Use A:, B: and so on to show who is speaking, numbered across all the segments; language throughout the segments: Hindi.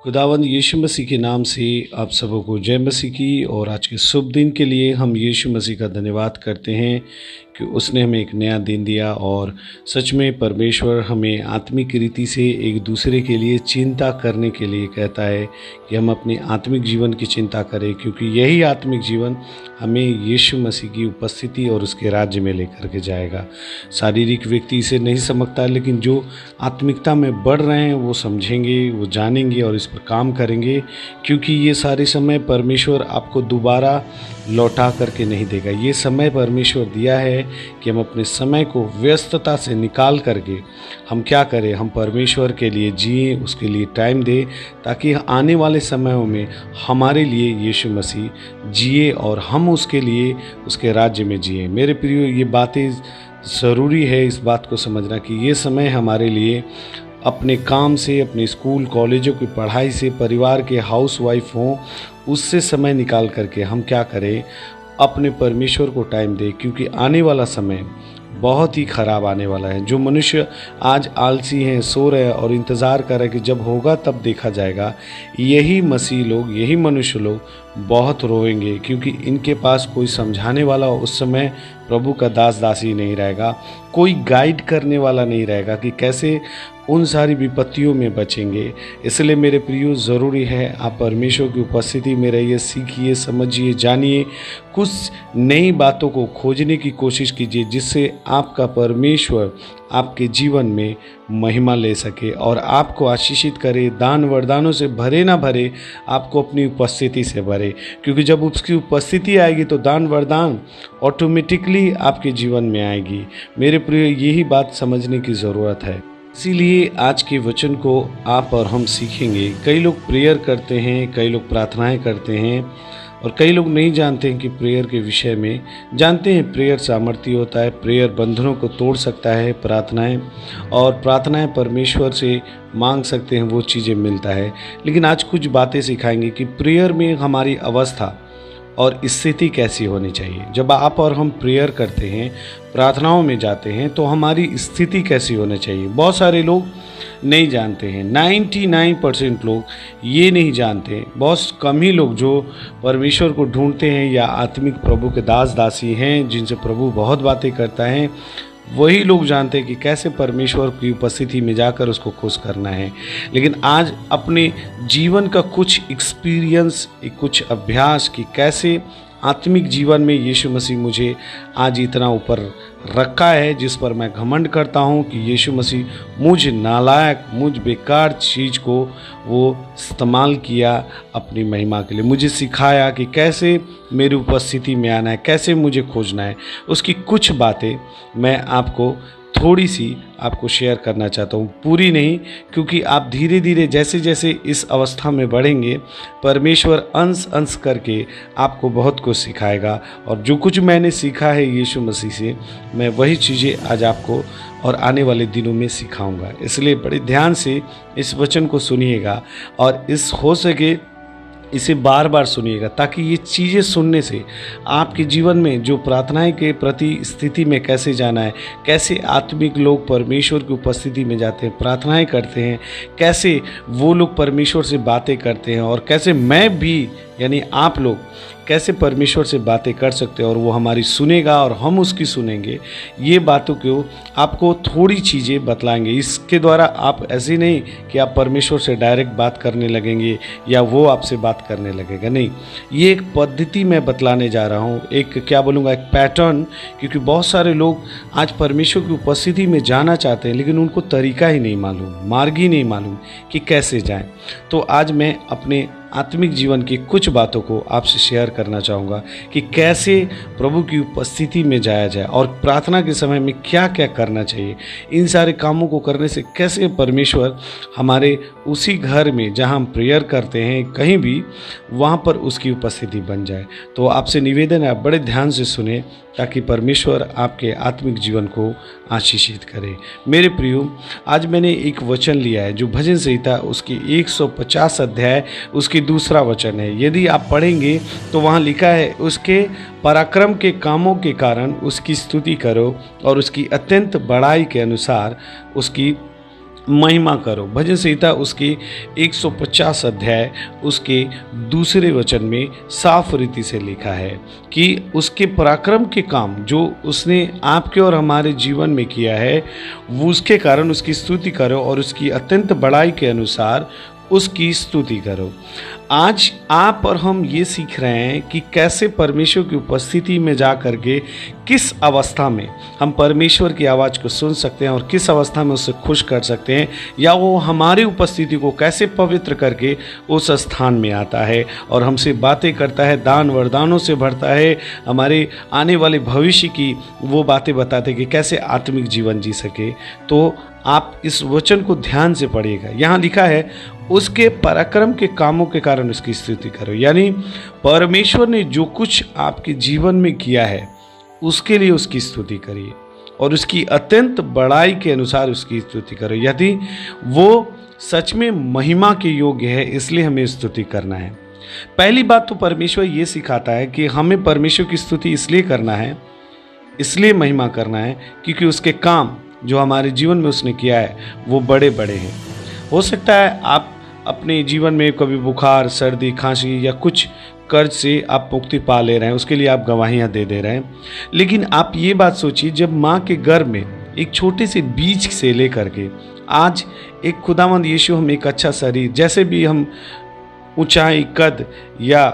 A: खुदावंद यीशु मसीह के नाम से आप सबों को जय मसीह की। और आज के शुभ दिन के लिए हम यीशु मसीह का धन्यवाद करते हैं कि उसने हमें एक नया दिन दिया। और सच में परमेश्वर हमें आत्मिक रीति से एक दूसरे के लिए चिंता करने के लिए कहता है कि हम अपने आत्मिक जीवन की चिंता करें, क्योंकि यही आत्मिक जीवन हमें यीशु मसीह की उपस्थिति और उसके राज्य में लेकर के जाएगा। शारीरिक व्यक्ति इसे नहीं समझता, लेकिन जो आत्मिकता में बढ़ रहे हैं वो समझेंगे, वो जानेंगे और इस पर काम करेंगे, क्योंकि ये सारे समय परमेश्वर आपको दोबारा लौटा करके नहीं देगा। ये समय परमेश्वर दिया है कि हम अपने समय को व्यस्तता से निकाल करके हम क्या करें, हम परमेश्वर के लिए जिए, उसके लिए टाइम दें, ताकि आने वाले समयों में हमारे लिए यीशु मसीह जिए और हम उसके लिए उसके राज्य में जिए। मेरे प्रियो, ये बातें ज़रूरी है इस बात को समझना कि ये समय हमारे लिए अपने काम से, अपने स्कूल कॉलेजों की पढ़ाई से, परिवार के हाउसवाइफ हों, उससे समय निकाल करके हम क्या करें, अपने परमेश्वर को टाइम दें, क्योंकि आने वाला समय बहुत ही ख़राब आने वाला है। जो मनुष्य आज आलसी हैं, सो रहे हैं और इंतज़ार कर रहे हैं कि जब होगा तब देखा जाएगा, यही मसीह लोग, यही मनुष्य लोग बहुत रोएंगे, क्योंकि इनके पास कोई समझाने वाला उस समय प्रभु का दास दासी नहीं रहेगा, कोई गाइड करने वाला नहीं रहेगा कि कैसे उन सारी विपत्तियों में बचेंगे। इसलिए मेरे प्रियो, ज़रूरी है आप परमेश्वर की उपस्थिति में रहिए, सीखिए, समझिए, जानिए, कुछ नई बातों को खोजने की कोशिश कीजिए, जिससे आपका परमेश्वर आपके जीवन में महिमा ले सके और आपको आशीषित करे, दान वरदानों से भरे ना भरे, आपको अपनी उपस्थिति से भरे, क्योंकि जब उसकी उपस्थिति आएगी तो दान वरदान ऑटोमेटिकली आपके जीवन में आएगी। मेरे प्रिय, यही बात समझने की ज़रूरत है। इसीलिए आज के वचन को आप और हम सीखेंगे। कई लोग प्रेयर करते हैं, कई लोग प्रार्थनाएं करते हैं, और कई लोग नहीं जानते हैं कि प्रेयर के विषय में। जानते हैं प्रेयर सामर्थ्य होता है, प्रेयर बंधनों को तोड़ सकता है, प्रार्थनाएं परमेश्वर से मांग सकते हैं, वो चीज़ें मिलता है। लेकिन आज कुछ बातें सिखाएंगे कि प्रेयर में हमारी अवस्था और स्थिति कैसी होनी चाहिए। जब आप और हम प्रेयर करते हैं, प्रार्थनाओं में जाते हैं, तो हमारी स्थिति कैसी होनी चाहिए। बहुत सारे लोग नहीं जानते हैं, 99% लोग ये नहीं जानते। बहुत कम ही लोग जो परमेश्वर को ढूंढते हैं या आत्मिक प्रभु के दास दासी हैं, जिनसे प्रभु बहुत बातें करता है, वही लोग जानते हैं कि कैसे परमेश्वर की उपस्थिति में जाकर उसको खुश करना है। लेकिन आज अपने जीवन का कुछ एक्सपीरियंस, कुछ अभ्यास कि कैसे आत्मिक जीवन में यीशु मसीह मुझे आज इतना ऊपर रखा है, जिस पर मैं घमंड करता हूँ कि यीशु मसीह मुझ नालायक, मुझ बेकार चीज़ को वो इस्तेमाल किया अपनी महिमा के लिए। मुझे सिखाया कि कैसे मेरी उपस्थिति में आना है, कैसे मुझे खोजना है। उसकी कुछ बातें मैं आपको थोड़ी सी आपको शेयर करना चाहता हूँ, पूरी नहीं, क्योंकि आप धीरे धीरे जैसे जैसे इस अवस्था में बढ़ेंगे, परमेश्वर अंश अंश करके आपको बहुत कुछ सिखाएगा। और जो कुछ मैंने सीखा है यीशु मसीह से, मैं वही चीज़ें आज आपको और आने वाले दिनों में सिखाऊंगा। इसलिए बड़े ध्यान से इस वचन को सुनिएगा और इस हो सके इसे बार बार सुनिएगा, ताकि ये चीज़ें सुनने से आपके जीवन में जो प्रार्थनाएं के प्रति स्थिति में कैसे जाना है, कैसे आत्मिक लोग परमेश्वर की उपस्थिति में जाते हैं, प्रार्थनाएं करते हैं, कैसे वो लोग परमेश्वर से बातें करते हैं, और कैसे मैं भी यानी आप लोग कैसे परमेश्वर से बातें कर सकते हैं और वो हमारी सुनेगा और हम उसकी सुनेंगे। ये बातों को आपको थोड़ी चीज़ें बतलाएंगे। इसके द्वारा आप ऐसे नहीं कि आप परमेश्वर से डायरेक्ट बात करने लगेंगे या वो आपसे बात करने लगेगा, नहीं। ये एक पद्धति मैं बतलाने जा रहा हूँ, एक क्या बोलूँगा, एक पैटर्न, क्योंकि बहुत सारे लोग आज परमेश्वर की उपस्थिति में जाना चाहते हैं, लेकिन उनको तरीका ही नहीं मालूम, मार्ग ही नहीं मालूम कि कैसे जाएं। तो आज मैं अपने आत्मिक जीवन की कुछ बातों को आपसे शेयर करना चाहूँगा कि कैसे प्रभु की उपस्थिति में जाया जाए और प्रार्थना के समय में क्या क्या करना चाहिए। इन सारे कामों को करने से कैसे परमेश्वर हमारे उसी घर में जहाँ हम प्रेयर करते हैं, कहीं भी वहाँ पर उसकी उपस्थिति बन जाए। तो आपसे निवेदन है, आप बड़े ध्यान से सुने, ताकि परमेश्वर आपके आत्मिक जीवन को आशीषित करे। मेरे प्रियो, आज मैंने एक वचन लिया है जो भजन संहिता उसकी 150 अध्याय उसकी दूसरा वचन है। यदि आप पढ़ेंगे तो वहाँ लिखा है, उसके पराक्रम के कामों के कारण उसकी स्तुति करो और उसकी अत्यंत बड़ाई के अनुसार उसकी महिमा करो। भजन संहिता उसके 150 अध्याय उसके दूसरे वचन में साफ रीति से लिखा है कि उसके पराक्रम के काम जो उसने आपके और हमारे जीवन में किया है, वो उसके कारण उसकी स्तुति करो और उसकी अत्यंत बड़ाई के अनुसार उसकी स्तुति करो। आज आप और हम ये सीख रहे हैं कि कैसे परमेश्वर की उपस्थिति में जा कर के किस अवस्था में हम परमेश्वर की आवाज़ को सुन सकते हैं और किस अवस्था में उससे खुश कर सकते हैं, या वो हमारी उपस्थिति को कैसे पवित्र करके उस स्थान में आता है और हमसे बातें करता है, दान वरदानों से भरता है, हमारे आने वाले भविष्य की वो बातें बताते हैं कि कैसे आत्मिक जीवन जी सके। तो आप इस वचन को ध्यान से पढ़िएगा। यहाँ लिखा है उसके पराक्रम के कामों के कारण उसकी स्तुति करो, यानी परमेश्वर ने जो कुछ आपके जीवन में किया है उसके लिए उसकी स्तुति करिए और उसकी अत्यंत बड़ाई के अनुसार उसकी स्तुति करो। यदि वो सच में महिमा के योग्य है, इसलिए हमें स्तुति करना है। पहली बात तो परमेश्वर ये सिखाता है कि हमें परमेश्वर की स्तुति इसलिए करना है, इसलिए महिमा करना है क्योंकि उसके काम जो हमारे जीवन में उसने किया है वो बड़े बड़े हैं। हो सकता है आप अपने जीवन में कभी बुखार, सर्दी, खांसी या कुछ कर्ज से आप मुक्ति पा ले रहे हैं, उसके लिए आप गवाहियाँ दे रहे हैं, लेकिन आप ये बात सोचिए जब माँ के गर्भ में एक छोटे से बीज से लेकर के आज एक खुदावंद यीशु हम एक अच्छा शरीर, जैसे भी हम ऊंचाई, कद या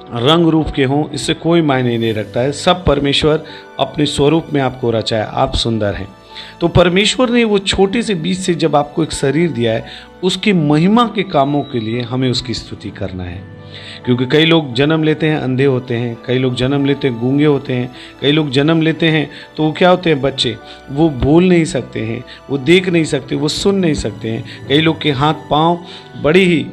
A: रंग रूप के हों, इससे कोई मायने नहीं रखता है। सब परमेश्वर अपने स्वरूप में आपको रचा है, आप सुंदर हैं। तो परमेश्वर ने वो छोटे से बीज से जब आपको एक शरीर दिया है, उसकी महिमा के कामों के लिए हमें उसकी स्तुति करना है। क्योंकि कई लोग जन्म लेते हैं अंधे होते हैं, कई लोग जन्म लेते हैं गूंगे होते हैं, कई लोग जन्म लेते हैं तो वो क्या होते हैं बच्चे, वो बोल नहीं सकते हैं, वो देख नहीं सकते, वो सुन नहीं सकते हैं। कई लोग के हाथ पाँव बड़ी ही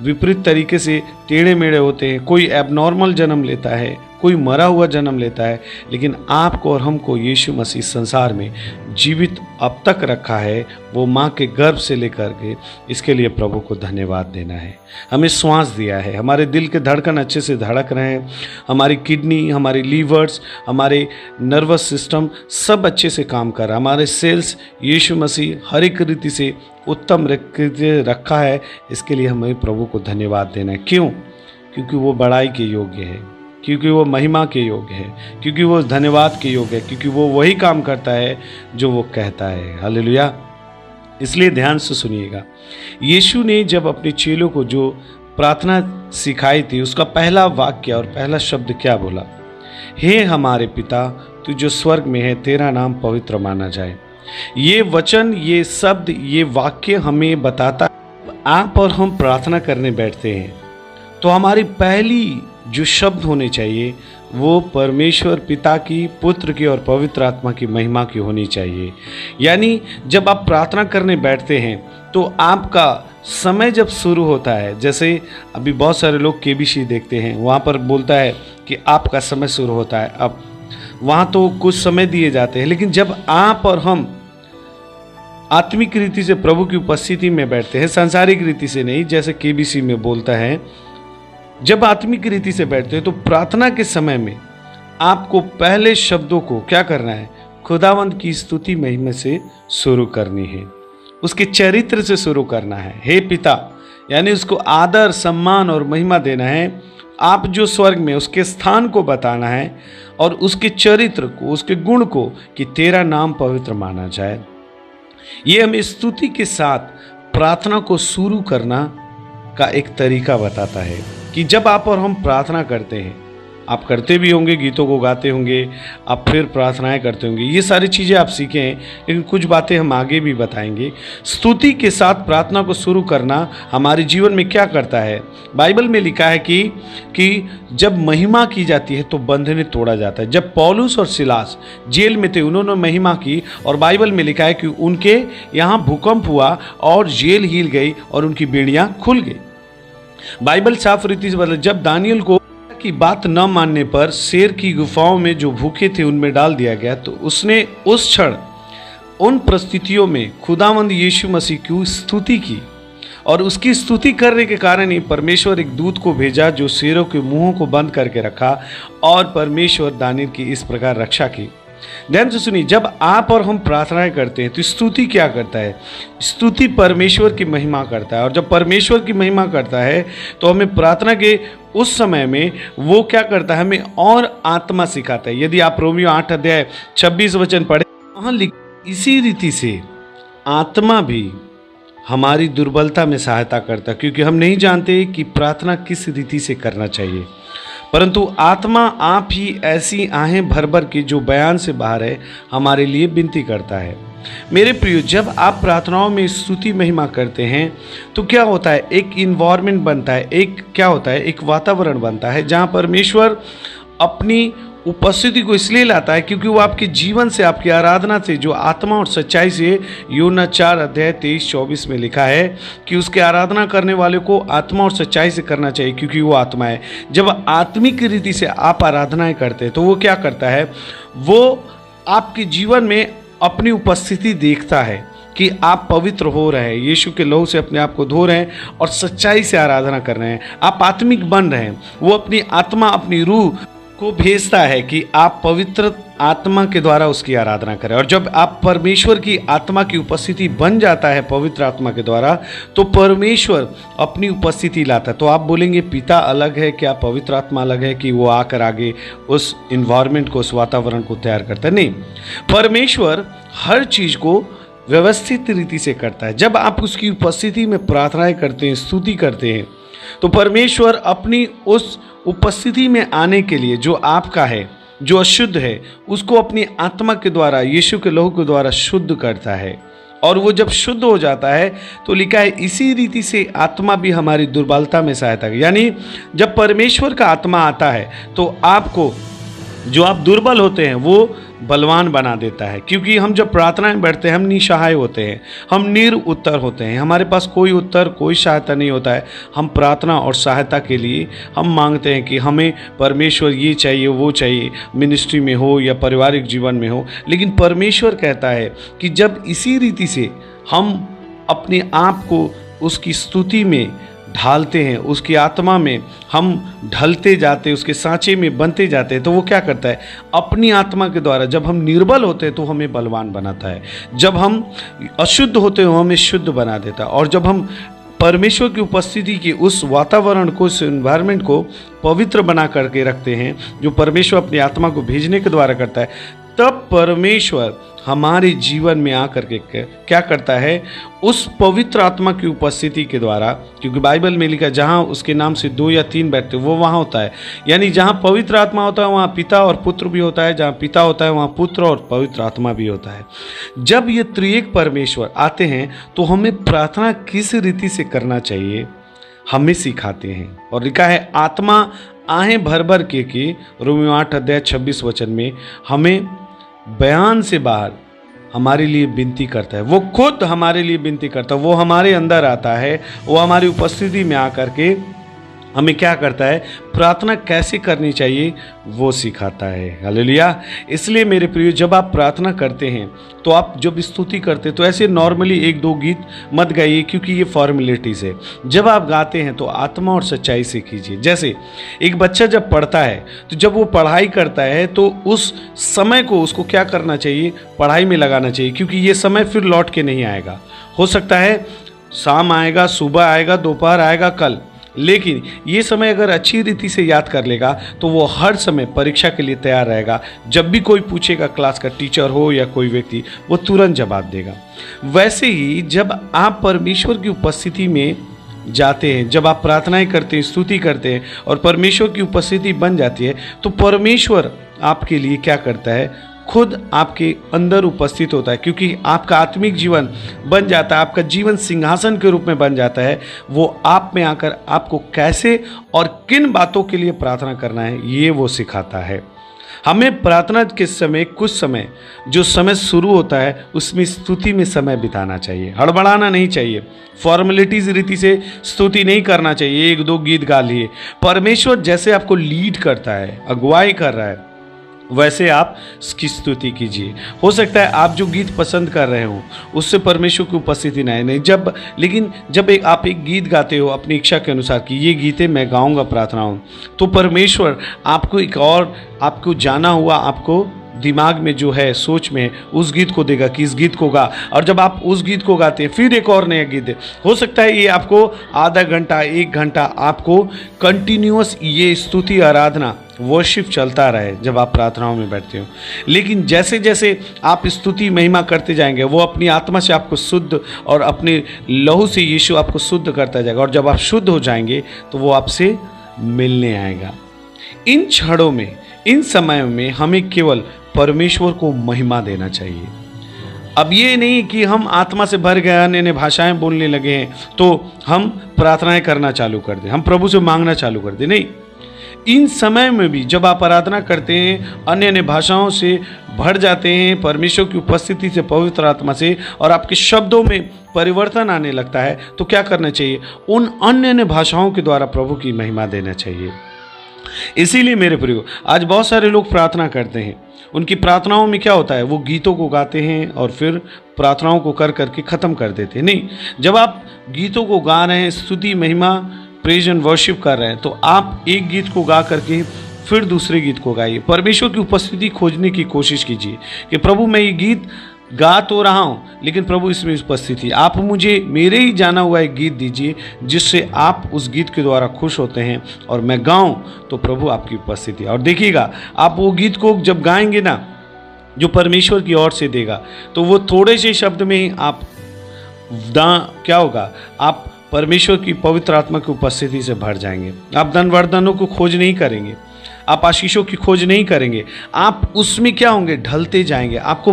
A: विपरीत तरीके से टेढ़े मेढ़े होते हैं, कोई एबनॉर्मल जन्म लेता है, कोई मरा हुआ जन्म लेता है, लेकिन आपको और हमको यीशु मसीह संसार में जीवित अब तक रखा है, वो माँ के गर्भ से लेकर के। इसके लिए प्रभु को धन्यवाद देना है। हमें श्वास दिया है, हमारे दिल के धड़कन अच्छे से धड़क रहे हैं, हमारी किडनी, हमारी लीवर्स, हमारे नर्वस सिस्टम सब अच्छे से काम कर रहा है, हमारे सेल्स यीशु मसीह हर एक रीति से उत्तम रखा है। इसके लिए हमें प्रभु को धन्यवाद देना है। क्यों? क्योंकि वो बड़ाई के योग्य है, क्योंकि वो महिमा के योग्य है, क्योंकि वो धन्यवाद के योग्य है, क्योंकि वो वही काम करता है जो वो कहता है। हालेलुया। इसलिए ध्यान से सुनिएगा, यीशु ने जब अपने चेलों को जो प्रार्थना सिखाई थी, उसका पहला वाक्य और पहला शब्द क्या बोला? हे हमारे पिता, तू जो स्वर्ग में है, तेरा नाम पवित्र माना जाए। ये वचन, ये शब्द, ये वाक्य हमें बताता है आप और हम प्रार्थना करने बैठते हैं तो हमारी पहली जो शब्द होने चाहिए वो परमेश्वर पिता की, पुत्र की और पवित्र आत्मा की महिमा की होनी चाहिए। यानी जब आप प्रार्थना करने बैठते हैं तो आपका समय जब शुरू होता है, जैसे अभी बहुत सारे लोग केबीसी देखते हैं, वहाँ पर बोलता है कि आपका समय शुरू होता है, अब वहाँ तो कुछ समय दिए जाते हैं, लेकिन जब आप और हम आत्मिक रीति से प्रभु की उपस्थिति में बैठते हैं, सांसारिक रीति से नहीं, जैसे केबीसी में बोलता है, जब आत्मिक रीति से बैठते हैं तो प्रार्थना के समय में आपको पहले शब्दों को क्या करना है? खुदावंद की स्तुति महिमा से शुरू करनी है, उसके चरित्र से शुरू करना है। हे पिता, यानी उसको आदर, सम्मान और महिमा देना है। आप जो स्वर्ग में, उसके स्थान को बताना है और उसके चरित्र को, उसके गुण को, कि तेरा नाम पवित्र माना जाए। ये हमें स्तुति के साथ प्रार्थना को शुरू करना का एक तरीका बताता है कि जब आप और हम प्रार्थना करते हैं, आप करते भी होंगे, गीतों को गाते होंगे, आप फिर प्रार्थनाएं करते होंगे, ये सारी चीज़ें आप सीखे हैं, लेकिन कुछ बातें हम आगे भी बताएंगे। स्तुति के साथ प्रार्थना को शुरू करना हमारे जीवन में क्या करता है? बाइबल में लिखा है कि जब महिमा की जाती है तो बंधने तोड़ा जाता है। जब पौलुस और सिलास जेल में थे, उन्होंने महिमा की और बाइबल में लिखा है कि उनके यहाँ भूकंप हुआ और जेल हिल गई और उनकी बेड़ियाँ खुल गई। बाइबल साफ रीति से बता, जब दानियल को की बात न मानने पर शेर की गुफाओं में जो भूखे थे उनमें डाल दिया गया, तो उसने उस क्षण उन परिस्थितियों में खुदावंद यीशु मसीह की स्तुति की और उसकी स्तुति करने के कारण ही परमेश्वर एक दूत को भेजा जो शेरों के मुंहों को बंद करके रखा और परमेश्वर दानियल की इस प्रकार रक्षा की। ध्यान से सुनिए, जब आप और हम प्रार्थनाएं करते हैं तो स्तुति क्या करता है? स्तुति परमेश्वर की महिमा करता है, और जब परमेश्वर की महिमा करता है तो हमें प्रार्थना के उस समय में वो क्या करता है, हमें और आत्मा सिखाता है। यदि आप रोमियो 8 अध्याय 26 वचन पढ़े, वहाँ इसी रीति से आत्मा भी हमारी दुर्बलता में सहायता करता है, क्योंकि हम नहीं जानते कि प्रार्थना किस रीति से करना चाहिए, परंतु आत्मा आप ही ऐसी आहें भर भर के जो बयान से बाहर है हमारे लिए विनती करता है। मेरे प्रियो, जब आप प्रार्थनाओं में स्तुति महिमा करते हैं तो क्या होता है, एक इन्वायरमेंट बनता है, एक वातावरण बनता है जहाँ परमेश्वर अपनी उपस्थिति को इसलिए लाता है क्योंकि वो आपके जीवन से, आपकी आराधना से, जो आत्मा और सच्चाई से, यूहन्ना 4 अध्याय 23-24 में लिखा है कि उसके आराधना करने वाले को आत्मा और सच्चाई से करना चाहिए क्योंकि वो आत्मा है। जब आत्मिक रीति से आप आराधनाएं करते हैं तो वो क्या करता है, वो आपके जीवन में अपनी उपस्थिति देखता है कि आप पवित्र हो रहे हैं, यीशु के लहू से अपने आप को धो रहे हैं और सच्चाई से आराधना कर रहे हैं, आप आत्मिक बन रहे हैं। वो अपनी आत्मा, अपनी रूह को भेजता है कि आप पवित्र आत्मा के द्वारा उसकी आराधना करें। और जब आप परमेश्वर की आत्मा की उपस्थिति बन जाता है पवित्र आत्मा के द्वारा, तो परमेश्वर अपनी उपस्थिति लाता है। तो आप बोलेंगे पिता अलग है क्या, पवित्र आत्मा अलग है कि वो आकर आगे उस इन्वायरमेंट को, उस वातावरण को तैयार करता है? नहीं, परमेश्वर हर चीज़ को व्यवस्थित रीति से करता है। जब आप उसकी उपस्थिति में प्रार्थनाएं करते हैं, स्तुति करते हैं, तो परमेश्वर अपनी उस उपस्थिति में आने के लिए जो आपका है, जो अशुद्ध है, उसको अपनी आत्मा के द्वारा, यीशु के लहू के द्वारा शुद्ध करता है। और वो जब शुद्ध हो जाता है तो लिखा है इसी रीति से आत्मा भी हमारी दुर्बलता में सहायता करे। यानी जब परमेश्वर का आत्मा आता है तो आपको, जो आप दुर्बल होते हैं, वो बलवान बना देता है। क्योंकि हम जब प्रार्थना में बैठते हैं हम निसहाय होते हैं, हम निरुत्तर होते हैं, हमारे पास कोई उत्तर, कोई सहायता नहीं होता है। हम प्रार्थना और सहायता के लिए हम मांगते हैं कि हमें परमेश्वर ये चाहिए, वो चाहिए, मिनिस्ट्री में हो या पारिवारिक जीवन में हो। लेकिन परमेश्वर कहता है कि जब इसी रीति से हम अपने आप को उसकी स्तुति में ढालते हैं, उसकी आत्मा में हम ढलते जाते, उसके सांचे में बनते जाते हैं, तो वो क्या करता है, अपनी आत्मा के द्वारा जब हम निर्बल होते हैं तो हमें बलवान बनाता है। जब हम अशुद्ध होते हैं वो हमें शुद्ध बना देता है। और जब हम परमेश्वर की उपस्थिति के उस वातावरण को, उस एनवायरनमेंट को पवित्र बना करके रखते हैं, जो परमेश्वर अपनी आत्मा को भेजने के द्वारा करता है, तब परमेश्वर हमारे जीवन में आकर के क्या करता है, उस पवित्र आत्मा की उपस्थिति के द्वारा, क्योंकि बाइबल में लिखा है जहाँ उसके नाम से 2 या 3 बैठते वो वहाँ होता है। यानी जहाँ पवित्र आत्मा होता है वहाँ पिता और पुत्र भी होता है, जहाँ पिता होता है वहाँ पुत्र और पवित्र आत्मा भी होता है। जब ये त्रिएक परमेश्वर आते हैं तो हमें प्रार्थना किस रीति से करना चाहिए हमें सिखाते हैं। और लिखा है आत्मा आहें भर भर के रोमियो 8 अध्याय 26 वचन में हमें बयान से बाहर हमारे लिए विनती करता है। वो खुद हमारे लिए विनती करता है, वो हमारे अंदर आता है, वो हमारी उपस्थिति में आकर के हमें क्या करता है, प्रार्थना कैसे करनी चाहिए वो सिखाता है। हालेलुया। इसलिए मेरे प्रिय, जब आप प्रार्थना करते हैं तो आप जब स्तुति करते हैं तो ऐसे नॉर्मली 1-2 गीत मत गाइए, क्योंकि ये फॉर्मेलिटीज़ है। जब आप गाते हैं तो आत्मा और सच्चाई से कीजिए। जैसे एक बच्चा जब पढ़ता है तो जब वो पढ़ाई करता है तो उस समय को उसको क्या करना चाहिए, पढ़ाई में लगाना चाहिए, क्योंकि ये समय फिर लौट के नहीं आएगा। हो सकता है शाम आएगा, सुबह आएगा, दोपहर आएगा, कल, लेकिन ये समय अगर अच्छी रीति से याद कर लेगा तो वो हर समय परीक्षा के लिए तैयार रहेगा। जब भी कोई पूछेगा, क्लास का टीचर हो या कोई व्यक्ति, वो तुरंत जवाब देगा। वैसे ही जब आप परमेश्वर की उपस्थिति में जाते हैं, जब आप प्रार्थनाएं करते हैं, स्तुति करते हैं और परमेश्वर की उपस्थिति बन जाती है, तो परमेश्वर आपके लिए क्या करता है, खुद आपके अंदर उपस्थित होता है। क्योंकि आपका आत्मिक जीवन बन जाता है, आपका जीवन सिंहासन के रूप में बन जाता है। वो आप में आकर आपको कैसे और किन बातों के लिए प्रार्थना करना है ये वो सिखाता है। हमें प्रार्थना के समय, कुछ समय जो समय शुरू होता है उसमें स्तुति में समय बिताना चाहिए। हड़बड़ाना नहीं चाहिए, फॉर्मेलिटीज रीति से स्तुति नहीं करना चाहिए। 1-2 गीत गा लिए। परमेश्वर जैसे आपको लीड करता है, अगुवाई कर रहा है, वैसे आप इसकी स्तुति कीजिए। हो सकता है आप जो गीत पसंद कर रहे हो उससे परमेश्वर की उपस्थिति ना आए, नहीं, लेकिन जब आप एक गीत गाते हो अपनी इच्छा के अनुसार कि ये गीतें मैं गाऊंगा प्रार्थनाओं, तो परमेश्वर आपको एक और, आपको जाना हुआ, आपको दिमाग में जो है, सोच में, उस गीत को देगा कि इस गीत को गा। और जब आप उस गीत को गाते हैं फिर एक और नया गीत है। हो सकता है ये आपको आधा घंटा, 1 घंटा आपको कंटिन्यूअस ये स्तुति, आराधना, वर्शिप चलता रहे जब आप प्रार्थनाओं में बैठते हो। लेकिन जैसे जैसे आप स्तुति महिमा करते जाएंगे, वो अपनी आत्मा से आपको शुद्ध और अपने लहू से यीशु आपको शुद्ध करता जाएगा। और जब आप शुद्ध हो जाएंगे तो वो आपसे मिलने आएगा। इन क्षणों में, इन समयों में हमें केवल परमेश्वर को महिमा देना चाहिए। अब ये नहीं कि हम आत्मा से भर गए, अन्य अन्य भाषाएं बोलने लगे हैं तो हम प्रार्थनाएं करना चालू कर दें, हम प्रभु से मांगना चालू कर दें। नहीं, इन समय में भी जब आप आराधना करते हैं, अन्य अन्य भाषाओं से भर जाते हैं, परमेश्वर की उपस्थिति से, पवित्र आत्मा से, और आपके शब्दों में परिवर्तन आने लगता है, तो क्या करना चाहिए? उन अन्य अन्य भाषाओं के द्वारा प्रभु की महिमा देना चाहिए। इसीलिए मेरे प्रियो, आज बहुत सारे लोग प्रार्थना करते हैं, उनकी प्रार्थनाओं में क्या होता है? वो गीतों को गाते हैं और फिर प्रार्थनाओं को कर करके ख़त्म कर देते हैं। नहीं, जब आप गीतों को गा रहे हैं, स्तुति, महिमा, प्रेज एंड वर्शिप कर रहे हैं, तो आप एक गीत को गा करके फिर दूसरे गीत को गाइए। परमेश्वर की उपस्थिति खोजने की कोशिश कीजिए कि प्रभु मैं ये गीत गा तो रहा हूँ, लेकिन प्रभु इसमें उपस्थिति, आप मुझे मेरे ही जाना हुआ एक गीत दीजिए जिससे आप उस गीत के द्वारा खुश होते हैं और मैं गाऊं तो प्रभु आपकी उपस्थिति। और देखिएगा, आप वो गीत को जब गाएंगे ना जो परमेश्वर की ओर से देगा, तो वो थोड़े से शब्द में ही आप क्या होगा? आप परमेश्वर की पवित्र आत्मा की उपस्थिति से भर जाएंगे। आप धन वरदानों को खोज नहीं करेंगे, आप आशीषों की खोज नहीं करेंगे, आप उसमें क्या होंगे? ढलते जाएंगे। आपको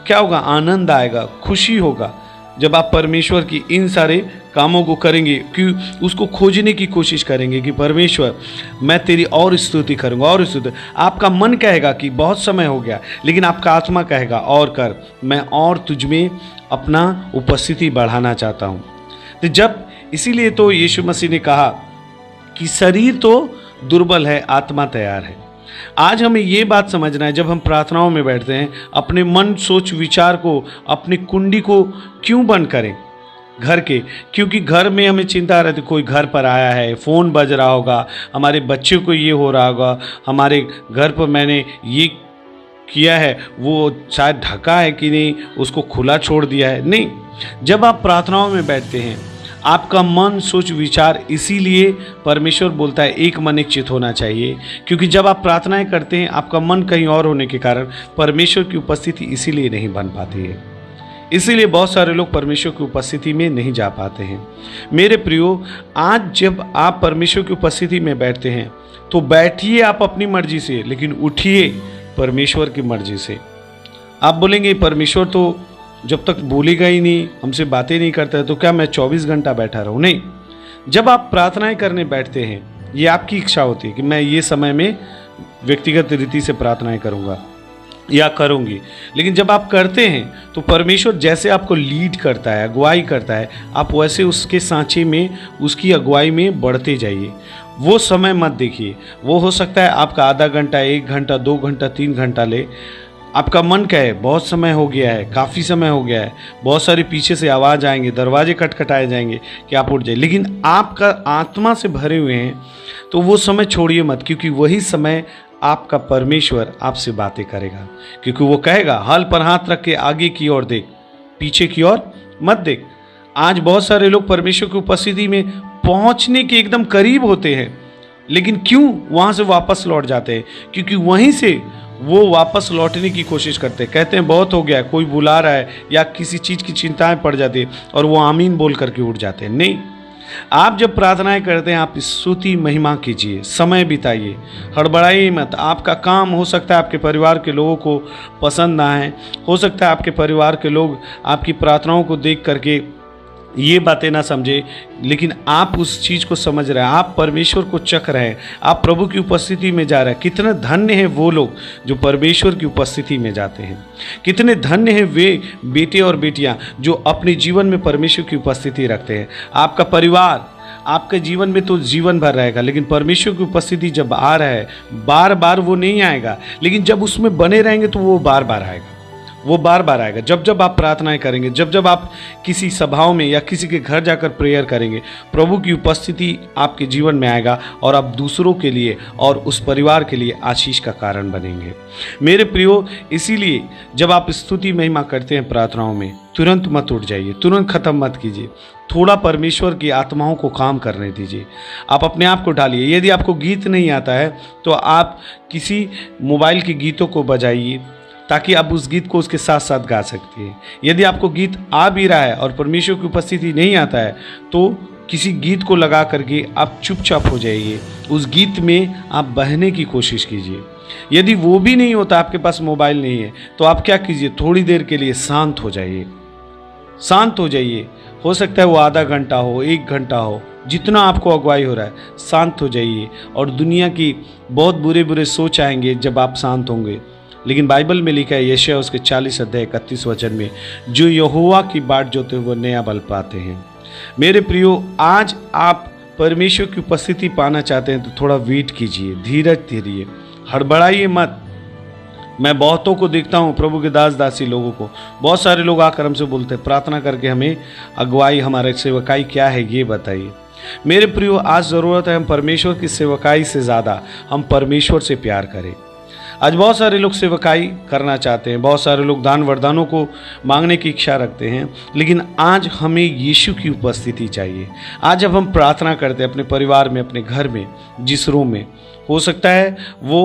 A: क्या होगा? आनंद आएगा, खुशी होगा जब आप परमेश्वर की इन सारे कामों को करेंगे, कि उसको खोजने की कोशिश करेंगे कि परमेश्वर मैं तेरी और स्तुति करूंगा और स्तुति। आपका मन कहेगा कि बहुत समय हो गया, लेकिन आपका आत्मा कहेगा और कर, मैं और तुझ में अपना उपस्थिति बढ़ाना चाहता हूँ। तो जब, इसीलिए तो यीशु मसीह ने कहा कि शरीर तो दुर्बल है, आत्मा तैयार है। आज हमें ये बात समझना है, जब हम प्रार्थनाओं में बैठते हैं, अपने मन, सोच, विचार को, अपनी कुंडी को क्यों बंद करें घर के? क्योंकि घर में हमें चिंता रहती, कोई घर पर आया है, फ़ोन बज रहा होगा, हमारे बच्चे को ये हो रहा होगा, हमारे घर पर मैंने ये किया है, वो शायद ढका है कि नहीं, उसको खुला छोड़ दिया है। नहीं, जब आप प्रार्थनाओं में बैठते हैं, आपका मन, सोच, विचार, इसीलिए परमेश्वर बोलता है एक मन एक चित्त होना चाहिए। क्योंकि जब आप प्रार्थनाएं करते हैं, आपका मन कहीं और होने के कारण परमेश्वर की उपस्थिति इसीलिए नहीं बन पाती है। इसीलिए बहुत सारे लोग परमेश्वर की उपस्थिति में नहीं जा पाते हैं। मेरे प्रियो, आज जब आप परमेश्वर की उपस्थिति में बैठते हैं तो बैठिए आप अपनी मर्जी से, लेकिन उठिए परमेश्वर की मर्जी से। आप बोलेंगे परमेश्वर तो जब तक बोलेगा ही नहीं, हमसे बातें नहीं करता है, तो क्या मैं 24 घंटा बैठा रहूं? नहीं, जब आप प्रार्थनाएं करने बैठते हैं, ये आपकी इच्छा होती है कि मैं ये समय में व्यक्तिगत रीति से प्रार्थनाएं करूंगा या करूंगी, लेकिन जब आप करते हैं तो परमेश्वर जैसे आपको लीड करता है, अगुवाई करता है, आप वैसे उसके सांचे में, उसकी अगुवाई में बढ़ते जाइए। वो समय मत देखिए, वो हो सकता है आपका आधा घंटा, 1 घंटा, 2 घंटा, 3 घंटा ले। आपका मन कहे बहुत समय हो गया है, काफ़ी समय हो गया है, बहुत सारे पीछे से आवाज़ आएंगे, दरवाजे खटखटाए जाएंगे कि आप उठ जाइए, लेकिन आपका आत्मा से भरे हुए हैं तो वो समय छोड़िए मत, क्योंकि वही समय आपका परमेश्वर आपसे बातें करेगा। क्योंकि वो कहेगा, हल पर हाथ रख के आगे की ओर देख, पीछे की ओर मत देख। आज बहुत सारे लोग परमेश्वर की उपस्थिति में पहुंचने के एकदम करीब होते हैं, लेकिन क्यों वहाँ से वापस लौट जाते हैं? क्योंकि वहीं से वो वापस लौटने की कोशिश करते हैं, कहते हैं बहुत हो गया, कोई बुला रहा है, या किसी चीज़ की चिंताएं पड़ जाती है और वो आमीन बोल करके उठ जाते हैं। नहीं, आप जब प्रार्थनाएं करते हैं, आप स्तुति महिमा कीजिए, समय बिताइए, हड़बड़ाइए मत। आपका काम हो सकता है आपके परिवार के लोगों को पसंद ना आए, हो सकता है आपके परिवार के लोग आपकी प्रार्थनाओं को देख करके ये बातें ना समझे, लेकिन आप उस चीज़ को समझ रहे हैं, आप परमेश्वर को चख रहे हैं, आप प्रभु की उपस्थिति में जा रहे हैं। कितने धन्य हैं वो लोग जो परमेश्वर की उपस्थिति में जाते हैं। कितने धन्य हैं वे बेटे और बेटियां जो अपने जीवन में परमेश्वर की उपस्थिति रखते हैं। आपका परिवार आपके जीवन में तो जीवन भर रहेगा, लेकिन परमेश्वर की उपस्थिति जब आ रहा है, बार बार वो नहीं आएगा, लेकिन जब उसमें बने रहेंगे तो वो बार बार आएगा। वो बार बार आएगा। जब जब आप प्रार्थनाएं करेंगे, जब जब आप किसी सभाओं में या किसी के घर जाकर प्रेयर करेंगे, प्रभु की उपस्थिति आपके जीवन में आएगा और आप दूसरों के लिए और उस परिवार के लिए आशीष का कारण बनेंगे। मेरे प्रियो, इसीलिए जब आप स्तुति महिमा करते हैं प्रार्थनाओं में, तुरंत मत उठ जाइए, तुरंत खत्म मत कीजिए। थोड़ा परमेश्वर की आत्माओं को काम करने दीजिए। आप अपने आप को ढालिए। यदि आपको गीत नहीं आता है तो आप किसी मोबाइल के गीतों को बजाइए, ताकि आप उस गीत को उसके साथ साथ गा सकते हैं। यदि आपको गीत आ भी रहा है और परमेश्वर की उपस्थिति नहीं आता है तो किसी गीत को लगा करके आप चुपचाप हो जाइए, उस गीत में आप बहने की कोशिश कीजिए। यदि वो भी नहीं होता, आपके पास मोबाइल नहीं है, तो आप क्या कीजिए, थोड़ी देर के लिए शांत हो जाइए, शांत हो जाइए। हो सकता है वो आधा घंटा हो, 1 घंटा हो, जितना आपको अगुवाई हो रहा है, शांत हो जाइए। और दुनिया की बहुत बुरे बुरे सोच आएंगे जब आप शांत होंगे, लेकिन बाइबल में लिखा है यशायाह उसके 40 अध्याय 31 वचन में, जो यहोवा की बाट जोते हुए नया बल पाते हैं। मेरे प्रियो, आज आप परमेश्वर की उपस्थिति पाना चाहते हैं तो थोड़ा वेट कीजिए, धीरज धीरिए, हड़बड़ाइए मत। मैं बहुतों को देखता हूँ, प्रभु के दास दासी लोगों को, बहुत सारे लोग आकर हमसे बोलते हैं, प्रार्थना करके हमें अगुवाई, हमारे सेवकाई क्या है ये बताइए। मेरे प्रियो, आज ज़रूरत है हम परमेश्वर की सेवकाई से ज़्यादा हम परमेश्वर से प्यार करें। आज बहुत सारे लोग सेवकाई करना चाहते हैं, बहुत सारे लोग दान वरदानों को मांगने की इच्छा रखते हैं, लेकिन आज हमें यीशु की उपस्थिति चाहिए। आज जब हम प्रार्थना करते हैं अपने परिवार में, अपने घर में, जिस रूम में, हो सकता है वो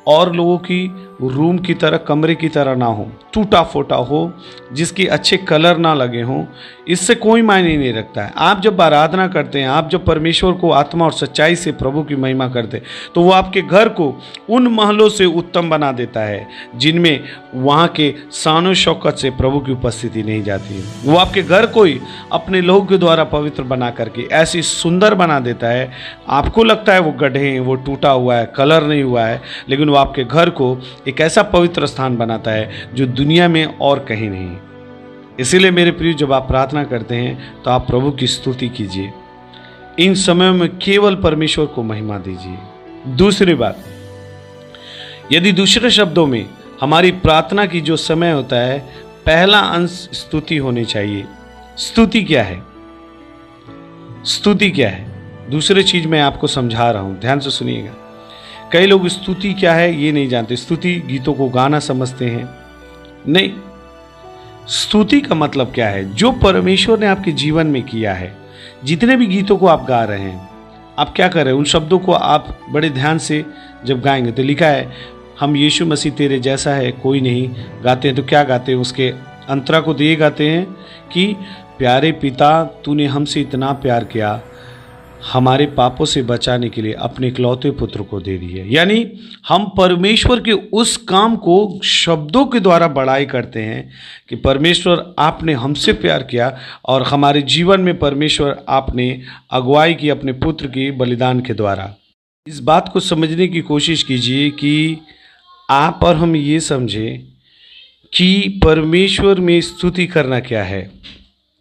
A: और लोगों की रूम की तरह, कमरे की तरह ना हो, टूटा फोटा हो, जिसके अच्छे कलर ना लगे हों, इससे कोई मायने नहीं रखता है। आप जब आराधना करते हैं, आप जब परमेश्वर को आत्मा और सच्चाई से प्रभु की महिमा करते हैं, तो वो आपके घर को उन महलों से उत्तम बना देता है जिनमें वहाँ के शानो शौकत से प्रभु की उपस्थिति नहीं जाती है। वो आपके घर को ही अपने लोगों के द्वारा पवित्र बना करके ऐसी सुंदर बना देता है। आपको लगता है वो गड्ढे हैं, वो टूटा हुआ है, कलर नहीं हुआ है, लेकिन वो आपके घर को एक ऐसा पवित्र स्थान बनाता है जो दुनिया में और कहीं नहीं। इसीलिए मेरे प्रिय, जब आप प्रार्थना करते हैं तो आप प्रभु की स्तुति कीजिए। इन समयों में केवल परमेश्वर को महिमा दीजिए। दूसरी बात, यदि दूसरे शब्दों में हमारी प्रार्थना की जो समय होता है, पहला अंश स्तुति होनी चाहिए। स्तुति क्या है? स्तुति क्या है? दूसरी चीज मैं आपको समझा रहा हूं, ध्यान से सुनिएगा। कई लोग स्तुति क्या है ये नहीं जानते। स्तुति गीतों को गाना समझते हैं। नहीं, स्तुति का मतलब क्या है? जो परमेश्वर ने आपके जीवन में किया है, जितने भी गीतों को आप गा रहे हैं, आप क्या कर रहे हैं? उन शब्दों को आप बड़े ध्यान से जब गाएंगे, तो लिखा है, हम यीशु मसीह तेरे जैसा है कोई नहीं गाते हैं, तो क्या गाते हैं? उसके अंतरा को दिए गाते हैं कि प्यारे पिता, तूने हमसे इतना प्यार किया, हमारे पापों से बचाने के लिए अपने इकलौते पुत्र को दे दिया। यानी हम परमेश्वर के उस काम को शब्दों के द्वारा बड़ाई करते हैं कि परमेश्वर आपने हमसे प्यार किया और हमारे जीवन में परमेश्वर आपने अगुवाई की अपने पुत्र की बलिदान के द्वारा। इस बात को समझने की कोशिश कीजिए कि आप और हम ये समझें कि परमेश्वर में स्तुति करना क्या है।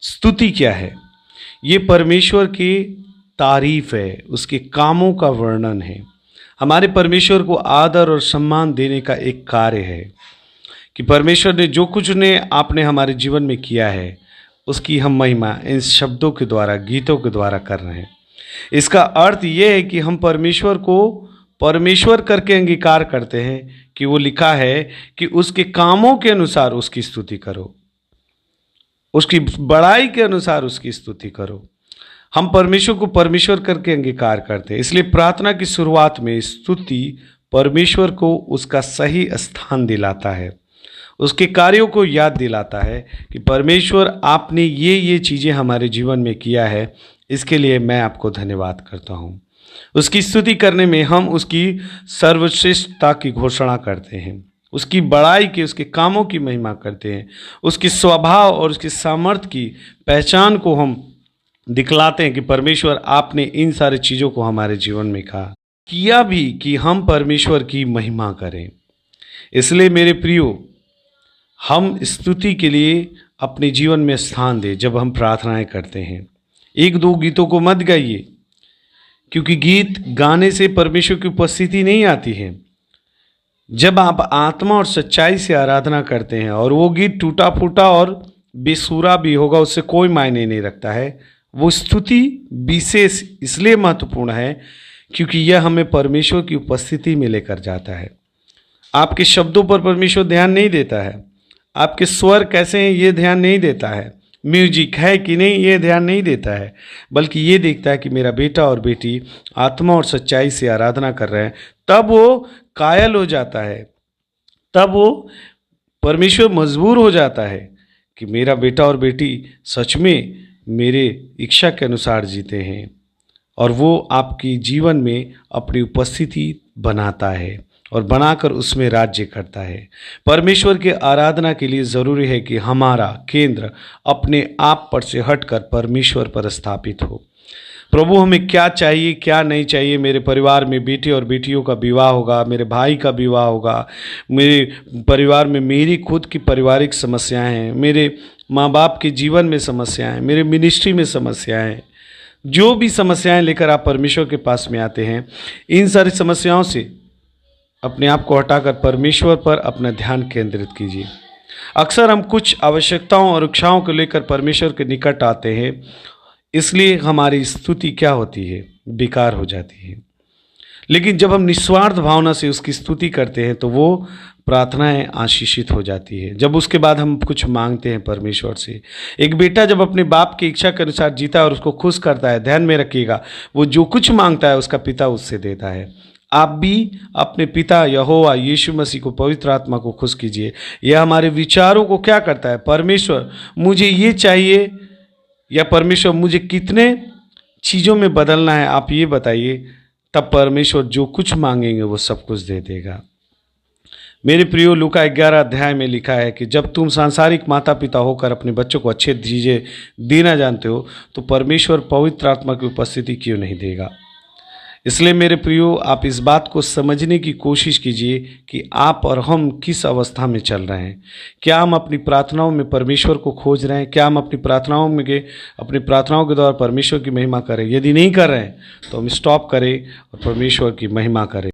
A: स्तुति क्या है? ये परमेश्वर की तारीफ है, उसके कामों का वर्णन है। हमारे परमेश्वर को आदर और सम्मान देने का एक कार्य है कि परमेश्वर ने जो कुछ ने आपने हमारे जीवन में किया है, उसकी हम महिमा इन शब्दों के द्वारा, गीतों के द्वारा कर रहे हैं। इसका अर्थ ये है कि हम परमेश्वर को परमेश्वर करके अंगीकार करते हैं कि वो लिखा है कि उसके कामों के अनुसार उसकी स्तुति करो, उसकी बड़ाई के अनुसार उसकी स्तुति करो। हम परमेश्वर को परमेश्वर करके अंगीकार करते हैं। इसलिए प्रार्थना की शुरुआत में स्तुति परमेश्वर को उसका सही स्थान दिलाता है, उसके कार्यों को याद दिलाता है कि परमेश्वर आपने ये चीज़ें हमारे जीवन में किया है, इसके लिए मैं आपको धन्यवाद करता हूँ। उसकी स्तुति करने में हम उसकी सर्वश्रेष्ठता की घोषणा करते हैं, उसकी बड़ाई की, उसके कामों की महिमा करते हैं, उसके स्वभाव और उसके सामर्थ्य की पहचान को हम दिखलाते हैं कि परमेश्वर आपने इन सारी चीज़ों को हमारे जीवन में किया भी कि हम परमेश्वर की महिमा करें। इसलिए मेरे प्रियो, हम स्तुति के लिए अपने जीवन में स्थान दें। जब हम प्रार्थनाएं करते हैं, 1-2 गीतों को मत गाइए, क्योंकि गीत गाने से परमेश्वर की उपस्थिति नहीं आती है। जब आप आत्मा और सच्चाई से आराधना करते हैं और वो गीत टूटा फूटा और बेसुरा भी होगा, उससे कोई मायने नहीं रखता है। वो स्तुति विशेष इसलिए महत्वपूर्ण है क्योंकि यह हमें परमेश्वर की उपस्थिति में लेकर जाता है। आपके शब्दों पर परमेश्वर ध्यान नहीं देता है, आपके स्वर कैसे हैं ये ध्यान नहीं देता है, म्यूजिक है कि नहीं ये ध्यान नहीं देता है, बल्कि ये देखता है कि मेरा बेटा और बेटी आत्मा और सच्चाई से आराधना कर रहे हैं। तब वो कायल हो जाता है, तब वो परमेश्वर मजबूर हो जाता है कि मेरा बेटा और बेटी सच में मेरे इच्छा के अनुसार जीते हैं, और वो आपकी जीवन में अपनी उपस्थिति बनाता है और बनाकर उसमें राज्य करता है। परमेश्वर के आराधना के लिए ज़रूरी है कि हमारा केंद्र अपने आप पर से हटकर परमेश्वर पर स्थापित हो। प्रभु हमें क्या चाहिए क्या नहीं चाहिए, मेरे परिवार में बेटे और बेटियों का विवाह होगा, मेरे भाई का विवाह होगा, मेरे परिवार में मेरी खुद की पारिवारिक समस्याएं हैं, मेरे माँ बाप के जीवन में समस्याएं हैं, मेरे मिनिस्ट्री में समस्याएं हैं। जो भी समस्याएं लेकर आप परमेश्वर के पास में आते हैं, इन सारी समस्याओं से अपने आप को हटाकर परमेश्वर पर अपना ध्यान केंद्रित कीजिए। अक्सर हम कुछ आवश्यकताओं और इच्छाओं को लेकर परमेश्वर के निकट आते हैं, इसलिए हमारी स्तुति क्या होती है, बेकार हो जाती है। लेकिन जब हम निस्वार्थ भावना से उसकी स्तुति करते हैं तो वो प्रार्थनाएं आशीषित हो जाती है। जब उसके बाद हम कुछ मांगते हैं परमेश्वर से, एक बेटा जब अपने बाप की इच्छा के अनुसार जीता है और उसको खुश करता है, ध्यान में रखिएगा, वो जो कुछ मांगता है उसका पिता उससे देता है। आप भी अपने पिता यहोवा यीशु मसीह को, पवित्र आत्मा को खुश कीजिए। यह हमारे विचारों को क्या करता है, परमेश्वर मुझे ये चाहिए या परमेश्वर मुझे कितने चीज़ों में बदलना है आप ये बताइए, तब परमेश्वर जो कुछ मांगेंगे वो सब कुछ दे देगा। मेरे प्रियो, लूका 11 अध्याय में लिखा है कि जब तुम सांसारिक माता पिता होकर अपने बच्चों को अच्छे चीज़ें देना जानते हो तो परमेश्वर पवित्र आत्मा की उपस्थिति क्यों नहीं देगा। इसलिए मेरे प्रियो, आप इस बात को समझने की कोशिश कीजिए कि आप और हम किस अवस्था में चल रहे हैं। क्या हम अपनी प्रार्थनाओं में परमेश्वर को खोज रहे हैं? क्या हम अपनी प्रार्थनाओं के द्वारा परमेश्वर की महिमा करें? यदि नहीं कर रहे हैं तो हम स्टॉप करें और परमेश्वर की महिमा करें।